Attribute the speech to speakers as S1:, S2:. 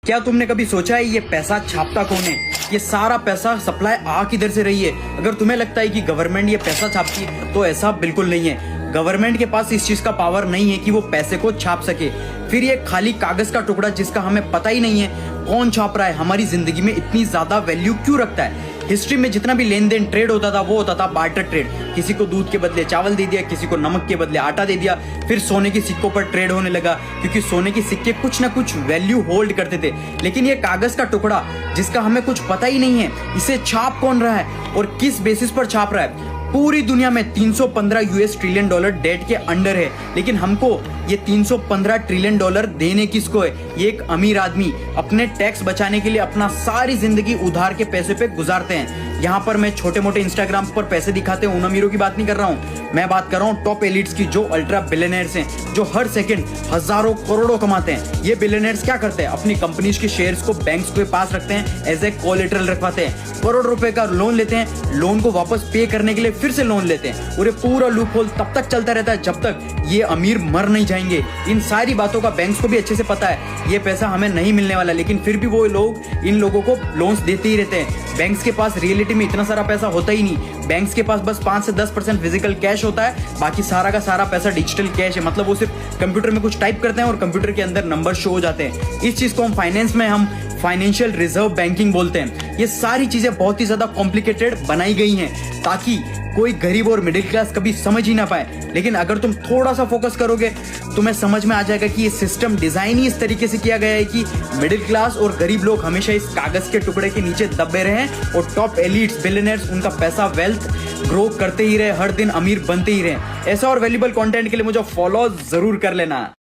S1: क्या तुमने कभी सोचा है ये पैसा छापता कौन है? ये सारा पैसा सप्लाई आ किधर से रही है? अगर तुम्हें लगता है कि गवर्नमेंट ये पैसा छापती है तो ऐसा बिल्कुल नहीं है। गवर्नमेंट के पास इस चीज का पावर नहीं है कि वो पैसे को छाप सके। फिर ये खाली कागज का टुकड़ा जिसका हमें पता ही नहीं है कौन छाप रहा है, हमारी जिंदगी में इतनी ज्यादा वैल्यू क्यों रखता है? हिस्ट्री में जितना भी लेन देन ट्रेड होता था वो होता था बार्टर ट्रेड। किसी को दूध के बदले चावल दे दिया, किसी को नमक के बदले आटा दे दिया। फिर सोने के सिक्कों पर ट्रेड होने लगा क्योंकि सोने के सिक्के कुछ ना कुछ वैल्यू होल्ड करते थे। लेकिन ये कागज का टुकड़ा जिसका हमें कुछ पता ही नहीं है, इसे छाप कौन रहा है और किस बेसिस पर छाप रहा है? पूरी दुनिया में 315 यूएस ट्रिलियन डॉलर डेट के अंडर है, लेकिन हमको ये 315 ट्रिलियन डॉलर देने किसको है? ये एक अमीर आदमी अपने टैक्स बचाने के लिए अपना सारी जिंदगी उधार के पैसे पे गुजारते हैं। यहाँ पर मैं छोटे मोटे इंस्टाग्राम पर पैसे दिखाते हैं उन अमीरों की बात नहीं कर रहा हूँ, मैं बात कर रहा हूँ टॉप एलिट्स की, जो अल्ट्रा बिलियनर्स हैं, जो हर सेकंड हजारों करोड़ों कमाते हैं। ये बिलियनर्स क्या करते हैं? अपनी कंपनीज के शेयर्स को बैंक्स के पास रखते हैं, एज ए कोलेटरल रखवाते हैं, करोड़ रुपए का लोन लेते हैं, लोन को वापस पे करने के लिए फिर से लोन लेते हैं और ये पूरा लूप होल तब तक चलता रहता है जब तक ये अमीर मर नहीं जाएंगे। इन सारी बातों का बैंक्स को भी अच्छे से पता है, ये पैसा हमें नहीं मिलने वाला, लेकिन फिर भी वो लोग इन लोगों को लोन्स देते ही रहते हैं। बैंक्स के पास रियलिटी में इतना सारा पैसा होता ही नहीं। बैंक्स के पास बस 5 से 10% फिजिकल कैश होता है, बाकी सारा का सारा पैसा डिजिटल कैश है। मतलब वो सिर्फ कंप्यूटर में कुछ टाइप करते हैं और कंप्यूटर के अंदर नंबर शो हो जाते हैं। इस चीज को हम फाइनेंस में हम फाइनेंशियल रिजर्व बैंकिंग बोलते हैं। ये सारी चीजें बहुत ही ज्यादा कॉम्प्लिकेटेड बनाई गई हैं ताकि कोई गरीब और मिडिल क्लास कभी समझ ही ना पाए। लेकिन अगर तुम थोड़ा सा फोकस करोगे तुम्हें समझ में आ जाएगा कि ये सिस्टम डिजाइन ही इस तरीके से किया गया है कि मिडिल क्लास और गरीब लोग हमेशा इस कागज के टुकड़े के नीचे दबे रहे और टॉप एलिट्स बिलियनर्स उनका पैसा वेल्थ ग्रो करते ही रहे, हर दिन अमीर बनते ही रहे। ऐसा और वैल्यूबल कंटेंट के लिए मुझे फॉलो जरूर कर लेना।